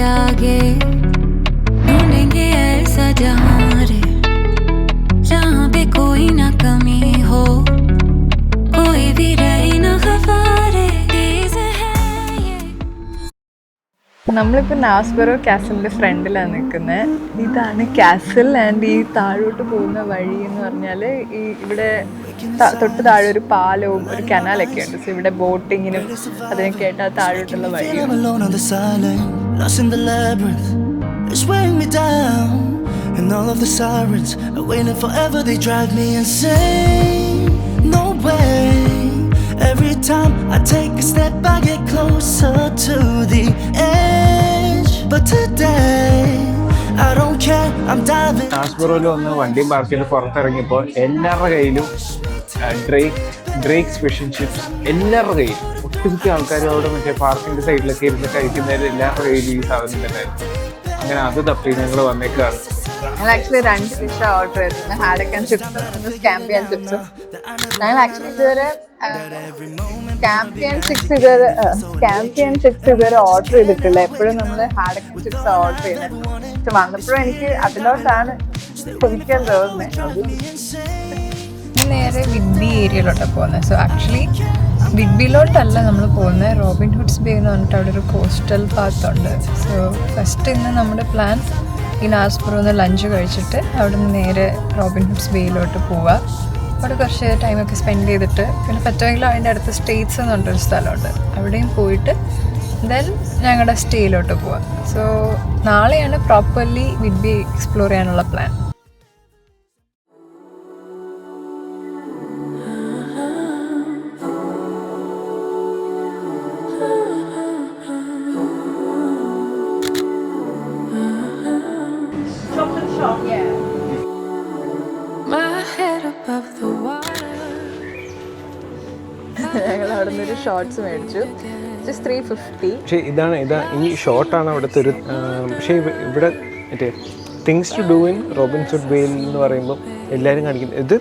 आगे ढूंढेंगे ऐसा जहां रे जहां पे कोई ना कमी हो कोई भी रहे ना खफारे നമ്മളിപ്പോൾ നാസ്ബറോ കാസലിൻ്റെ ഫ്രണ്ടിലാണ് നിൽക്കുന്നത്. ഇതാണ് കാസൽ. ആൻഡ് ഈ താഴോട്ട് പോകുന്ന വഴി എന്ന് പറഞ്ഞാൽ ഈ ഇവിടെ തൊട്ട് താഴെ ഒരു പാലവും ഒരു കനാലൊക്കെ ഉണ്ട്. സോ ഇവിടെ ബോട്ടിങ്ങിനും അതിനൊക്കെ ആയിട്ട് ആ താഴോട്ടുള്ള വഴി. Every time I take a step I get closer to the edge but today I don't care I'm diving നാസ്ബറോയിൽ വന്ന് വണ്ടി പാർക്ക് ചെയ്ത് പുറത്തിറങ്ങിയപ്പോൾ എല്ലാവരുടെ കയ്യിലും ഡ്രേക്സ് ഫിഷ് ആൻഡ് ചിപ്സ് എല്ലാവരുടെ കയ്യിലും ഒട്ടുമിക്ക ആൾക്കാരും അവിടെ മറ്റേ പാർക്കിൻ്റെ സൈഡിലൊക്കെ ഇരുന്ന് കഴിക്കുന്നതിൽ എല്ലാവരുടെ കയ്യിലും ഈ സാധനം തന്നെയായിരുന്നു. അങ്ങനെ അത് തപ്പി ഞങ്ങൾ വന്നേക്കാണ്. ഞങ്ങൾ ആക്ച്വലി 2 ഡിഷ് ഓർഡർ ചെയ്തിരുന്നു. ഹാഡക് ആൻഡ് ചിപ്സും സ്കാമ്പി ആൻഡ് ചിപ്സും. ഞങ്ങൾ ആക്ച്വലി ഇതുവരെ സ്കാമ്പി ആൻഡ് ചിപ്സ് ഇതുവരെ ഓർഡർ ചെയ്തിട്ടില്ല. എപ്പോഴും നമ്മൾ ഹാഡക് ആൻഡ് ചിപ്സ് ഓർഡർ ചെയ്യുന്നത്. പക്ഷെ വന്നപ്പോഴും എനിക്ക് അതിലോട്ടാണ് ചോദിക്കാൻ തോന്നുന്നത്. നേരെ വിഡ്ബി ഏരിയയിലോട്ടാണ് പോകുന്നത്. സോ ആക്ച്വലി വിഡ്ബിയിലോട്ടല്ല നമ്മൾ പോകുന്നത്, റോബിൻഹുഡ്സ് ബേ എന്ന് പറഞ്ഞിട്ട് അവിടെ ഒരു കോസ്റ്റൽ പാത്ത് ഉണ്ട്. സോ ഫസ്റ്റ് ഇന്ന് നമ്മുടെ പ്ലാൻ ഈ നാസ്ബറോന്ന് ലഞ്ച് കഴിച്ചിട്ട് അവിടെ നിന്ന് നേരെ റോബിൻഹുഡ്സ് ബേയിലോട്ട് പോവുക. അവിടെ കുറച്ച് ടൈമൊക്കെ സ്പെൻഡ് ചെയ്തിട്ട് പിന്നെ പറ്റുമെങ്കിലും അതിൻ്റെ അടുത്ത് സ്റ്റേറ്റ്സ് എന്ന് പറഞ്ഞൊരു സ്ഥലമുണ്ട്, അവിടെയും പോയിട്ട് ദെൻ ഞങ്ങളുടെ സ്റ്റേയിലോട്ട് പോവാം. സോ നാളെയാണ് പ്രോപ്പർലി വിഡ്ബി എക്സ്പ്ലോർ ചെയ്യാനുള്ള പ്ലാൻ. ഞങ്ങൾ അവിടെ നിന്നൊരു ഷോർട്സ് മേടിച്ചു. ജസ്റ്റ് 350. പക്ഷേ ഇതാണ് ഈ ഷോർട്ടാണ് അവിടുത്തെ ഒരു പക്ഷേ ഇവിടെ മറ്റേ things to do in Robin Hood ബേയിൽ എന്ന് പറയുമ്പോൾ എല്ലാവരും കാണിക്കുന്നത് ഇത്.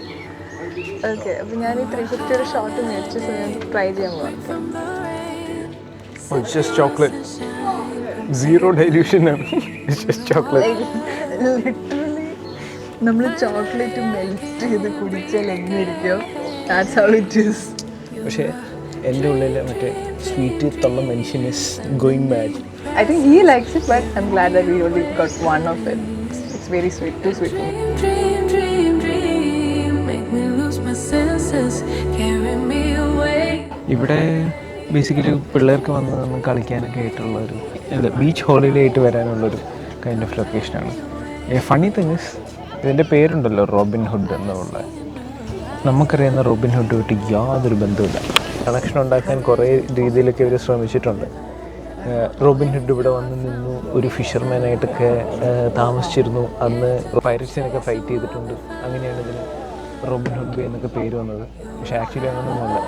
ഓക്കെ, അപ്പോൾ ഞാൻ ഈ 350 ഒരു ഷോർട്ട് മേടിച്ചു. സോ ഞാൻ ട്രൈ ചെയ്യാൻ പോകാം. ജസ്റ്റ് ചോക്ലേറ്റ്, സീറോ ഡൈല്യൂഷൻ ആണ്. Just chocolate. ലിറ്ററലി നമ്മൾ ചോക്ലേറ്റ് മെൽറ്റ് ചെയ്ത് കുടിച്ചാൽ എങ്ങനെ ഇരിക്കുമോ, ദാറ്റ്സ് ഹൗ ഇറ്റ് ഈസ്. പക്ഷേ എൻ്റെ ഉള്ളിൽ മറ്റേ സ്വീറ്റ് തൊള്ള മനുഷ്യൻ is going bad. I think he likes it, but I'm glad that we only got one of it. It's very sweet, too sweet for me. dream make me lose my senses carry me away. ഇവിടെ basically പിള്ളേർക്ക് വന്ന് കളിക്കാനൊക്കെ ആയിട്ടുള്ളൊരു beach holiday ആയിട്ട് വരാനുള്ളൊരു kind of ലൊക്കേഷനാണ്. Funny thing is ഇതിൻ്റെ പേരുണ്ടല്ലോ റോബിൻഹുഡ് എന്നുള്ള. നമുക്കറിയാവുന്ന റോബിൻഹുഡുമായിട്ട് യാതൊരു ബന്ധമില്ല. കണക്ഷൻ ഉണ്ടാക്കാൻ കുറേ രീതിയിലൊക്കെ ഇവർ ശ്രമിച്ചിട്ടുണ്ട്. റോബിൻഹുഡ് ഇവിടെ വന്ന് നിന്നു, ഒരു ഫിഷർമാനായിട്ടൊക്കെ താമസിച്ചിരുന്നു. അന്ന് പൈററ്റ്സിനൊക്കെ ഫൈറ്റ് ചെയ്തിട്ടുണ്ട്. അങ്ങനെയാണ് ഇതിന് റോബിൻഹുഡ് ബേ എന്നൊക്കെ പേര് വന്നത്. പക്ഷേ ആക്ച്വലി അങ്ങനെയൊന്നുമല്ല.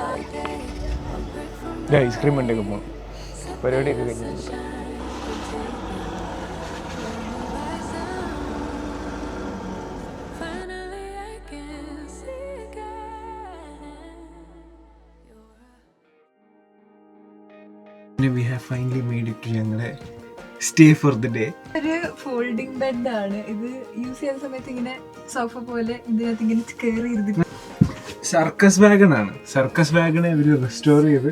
ഐസ്ക്രീം ഉണ്ടെങ്കിൽ പോകും പരിപാടിയൊക്കെ കഴിഞ്ഞു. We have finally made it to ഞങ്ങളുടെ സ്റ്റേ ഫോർ ദ ഡേ. ഒരു ഫോൾഡിംഗ് ബെഡ് ആണ് ഇത്. യൂസ് ചെയ്യുന്ന സമയത്ത് ഇങ്ങനെ സോഫ പോലെ ഇതിനകത്ത് ഇങ്ങനെ കയറി ഇരുന്ന്. സർക്കസ് വാഗണാണ്. സർക്കസ് വാഗണെ ഇവര് റെസ്റ്റോർ ചെയ്ത്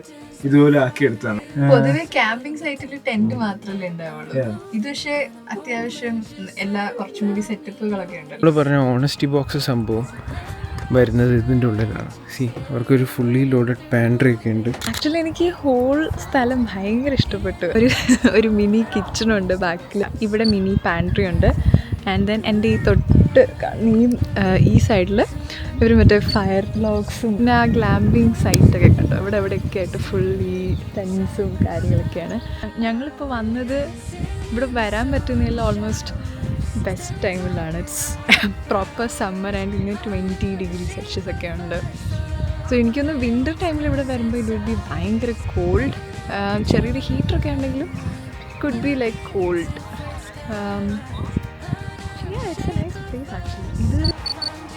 ഇതുപോലെ ആക്കിയെടുത്താണ്. പൊതുവെ ക്യാമ്പിംഗ് സൈറ്റിൽ ടെന്റ് മാത്രമല്ലേ ഉണ്ടാവുള്ളൂ. ഇത് പക്ഷേ അത്യാവശ്യം എല്ലാ കുറച്ചും കൂടി സെറ്റപ്പുകളൊക്കെ ഉണ്ട്. നമ്മൾ പറഞ്ഞ ഓണസ്റ്റി ബോക്സ് സംഭവം വരുന്നത് ഇതിൻ്റെ ഉള്ളിലാണ്. അവർക്കൊരു ഫുള്ളി ലോഡഡ് പാൻട്രി ഒക്കെ ഉണ്ട്. ആക്ച്വലി എനിക്ക് ഈ ഹോൾ സ്ഥലം ഭയങ്കര ഇഷ്ടപ്പെട്ടു. ഒരു മിനി കിച്ചണുണ്ട് ബാക്കിൽ, ഇവിടെ മിനി പാൻട്രി ഉണ്ട്. ആൻഡ് ദെൻ എൻ്റെ ഈ തൊട്ട് ഈ സൈഡിൽ ഒരു മറ്റേ ഫയർ ലോഗ്സും പിന്നെ ആ ഗ്ലാമ്പിങ് സൈറ്റൊക്കെ കണ്ടു. അവിടെ എവിടെയൊക്കെ ആയിട്ട് ഫുൾ ഈ ടെൻസും കാര്യങ്ങളൊക്കെയാണ്. ഞങ്ങളിപ്പോൾ വന്നത് ഇവിടെ വരാൻ പറ്റുന്നതിൽ ഓൾമോസ്റ്റ് ബെസ്റ്റ് ടൈമിലാണ്. ഇറ്റ്സ് പ്രോപ്പർ സമ്മർ ആൻഡ് ഇങ്ങനെ 20 ഡിഗ്രി സെൽഷ്യസ് ഒക്കെ ഉണ്ട്. സോ എനിക്കൊന്ന് വിൻ്റർ ടൈമിൽ ഇവിടെ വരുമ്പോൾ ഇത് വിൽ ബി ഭയങ്കര കോൾഡ്. ചെറിയൊരു ഹീറ്ററൊക്കെ ഉണ്ടെങ്കിലും കുഡ് ബി ലൈക്ക് കോൾഡ്.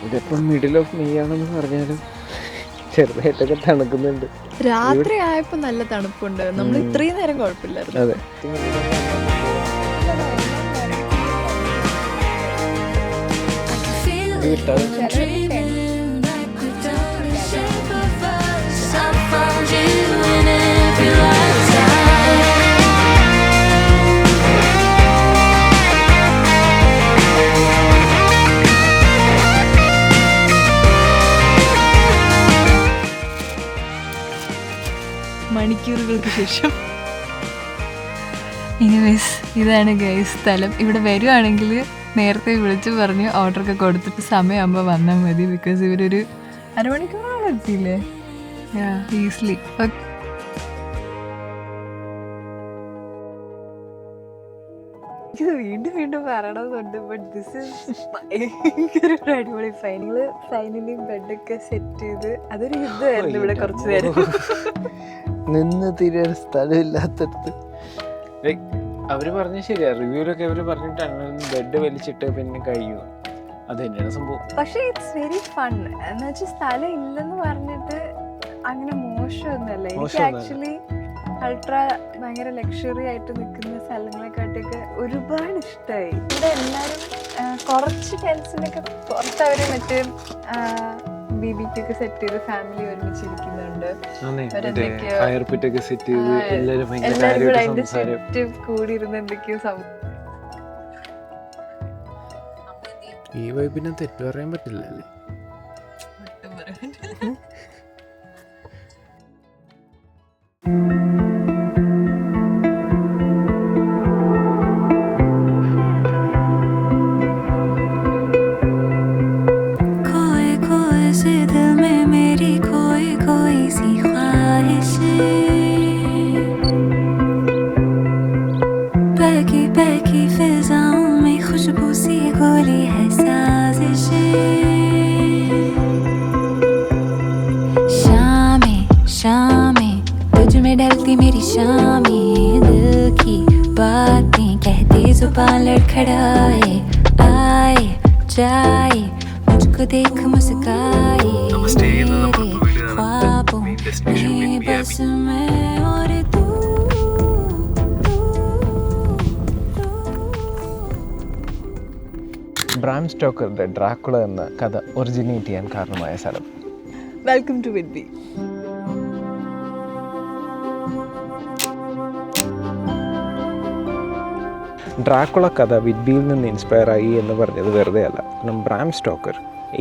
ഇതിപ്പം മിഡിൽ ഓഫ് മെയ് ആണെന്ന് പറഞ്ഞാലും ചെറുതായിട്ടൊക്കെ തണുക്കുന്നുണ്ട്. രാത്രി ആയപ്പോൾ നല്ല തണുപ്പുണ്ട്. നമ്മൾ ഇത്രയും നേരം കുഴപ്പമില്ലായിരുന്നു. അതെ. ഇത് കിട്ടാതെ Dreaming like the dark shape of us. I found you in every lifetime. മണിക്കൂറുകൾക്ക് ശേഷം എനിവേസ് ഇതാണ് ഗൈസ് സ്ഥലം. ഇവിടെ വരുവാണെങ്കിൽ നേരത്തെ വിളിച്ച് പറഞ്ഞ് ഓർഡറൊക്കെ കൊടുത്തിട്ട് സമയമാകുമ്പോൾ വന്നാൽ മതി. ബിക്കോസ് ഇവരൊരു അരമണിക്കൂറോളം എത്തിയില്ലേ ഈസിലി. ഇത് വീണ്ടും വീണ്ടും പറയണമെന്നുണ്ട്. ബട്ട് ദിസ് ഇസ് ഭയങ്കര ഒരു അടിപൊളി ഫൈനലി ബെഡൊക്കെ സെറ്റ് ചെയ്ത് അതൊരു യുദ്ധമായിരുന്നു ഇവിടെ കുറച്ച് നേരം. നിന്ന് തീരെ സ്ഥലമില്ലാത്തടത്ത് അവര് പറഞ്ഞ ശരിയാ. റിവ്യൂലൊക്കെ അവര് പറഞ്ഞിട്ടാണ് ബെഡ് വലിച്ചിട്ട് പിന്നെ കഴിയുക. അത് തന്നെയാണ് സംഭവം. പക്ഷേ ഇറ്റ്സ് വെരി ഫൺ. എന്ന് വെച്ചാൽ സ്ഥലം ഇല്ലെന്ന് പറഞ്ഞിട്ട് അങ്ങനെ മോശമൊന്നുമല്ല. എനിക്ക് ആക്ച്വലി അൾട്രാ ഭയങ്കര ലക്ഷറി ആയിട്ട് നിൽക്കുന്ന സ്ഥലങ്ങളെക്കാട്ടൊക്കെ ഒരുപാട് ഇഷ്ടമായി. ഇവിടെ എല്ലാവരും കുറച്ച് ടെൻസിനൊക്കെ പുറത്ത് അവർ മറ്റേ ബിബിക്കൊക്കെ സെറ്റ് ചെയ്ത് ഫാമിലി ഒരുമിച്ചിരിക്കുന്നുണ്ട്. എല്ലാവരും കൂടെ അതിന്റെ ചുറ്റും കൂടിയിരുന്ന് എന്തൊക്കെയോ ഈ വൈബിനെ തെറ്റു പറയാൻ പറ്റില്ലല്ലേ. डलती मेरी शामें दिल की बातें कहते जुबान लड़खड़ाए आए जाए मुझको देख मुस्काए मेरे ख्वाबों में बस मैं और तू. ബ്രാം സ്റ്റോക്കറുടെ ഡ്രാക്കുള എന്ന കഥ ഒറിജിനേറ്റ് ചെയ്യാൻ കാരണമായ സ്ഥലം. Welcome to Whidbey. ഡ്രാക്കുള കഥ വിഡ്ബിയിൽ നിന്ന് ഇൻസ്പയർ ആയി എന്ന് പറഞ്ഞത് വെറുതെ അല്ല. കാരണം ബ്രാം സ്റ്റോക്കർ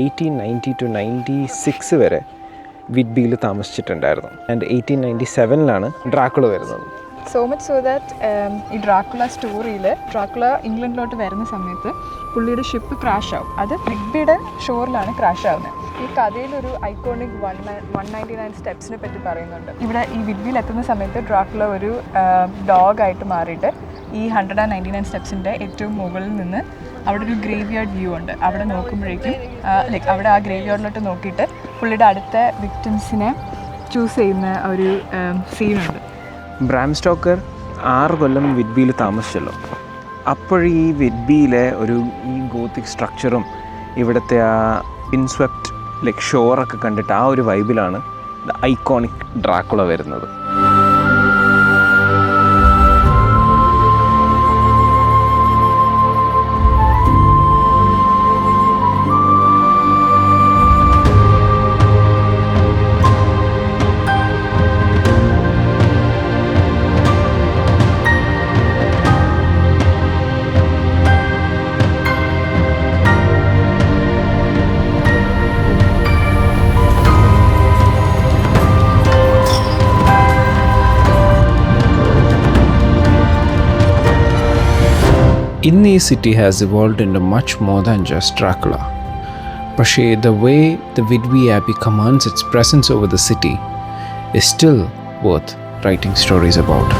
1890 to 96 വരെ വിഡ്ബിയിൽ താമസിച്ചിട്ടുണ്ടായിരുന്നു. ആൻഡ് 1897 ഡ്രാക്കുള വരുന്നത്. സോ മച്ച് സോ ദാറ്റ് ഈ ഡ്രാക്കുള സ്റ്റോറിയിൽ ഡ്രാക്കുള ഇംഗ്ലണ്ടിലോട്ട് വരുന്ന സമയത്ത് പുള്ളിയുടെ ഷിപ്പ് ക്രാഷ് ആവും. അത് വിഡ്ബിയുടെ ഷോറിലാണ് ക്രാഷ് ആവുന്നത്. ഈ കഥയിലൊരു ഐക്കോണിക് 199 സ്റ്റെപ്സിനെ പറ്റി പറയുന്നുണ്ട്. ഇവിടെ ഈ വിഡ്ബിയിൽ എത്തുന്ന സമയത്ത് ഡ്രാക്കുള ഒരു ഡോഗായിട്ട് മാറിയിട്ട് ഈ 199 സ്റ്റെപ്സിൻ്റെ ഏറ്റവും മുകളിൽ നിന്ന് അവിടെ ഒരു ഗ്രേവ് യാർഡ് വ്യൂ ഉണ്ട്. അവിടെ നോക്കുമ്പോഴേക്കും അവിടെ ആ ഗ്രേവ് യാർഡിലോട്ട് നോക്കിയിട്ട് പുള്ളിയുടെ അടുത്ത വിക്ടിംസിനെ ചൂസ് ചെയ്യുന്ന ഒരു സീനുണ്ട്. ബ്രാം സ്റ്റോക്കർ 6 കൊല്ലം വിഡ്ബിയിൽ താമസിച്ചല്ലോ. അപ്പോഴീ വിഡ്ബിയിലെ ഈ ഗോത്തിക് സ്ട്രക്ചറും ഇവിടുത്തെ ആ ഇൻസ്വെപ്റ്റ് ഷോറൊക്കെ കണ്ടിട്ട് ആ ഒരു വൈബിലാണ് ദ ഐക്കോണിക് ഡ്രാക്കുള വരുന്നത്. Inni city has evolved into much more than just Dracula. പക്ഷേ the way the Whitby Abbey commands its presence over the city is still worth writing stories about.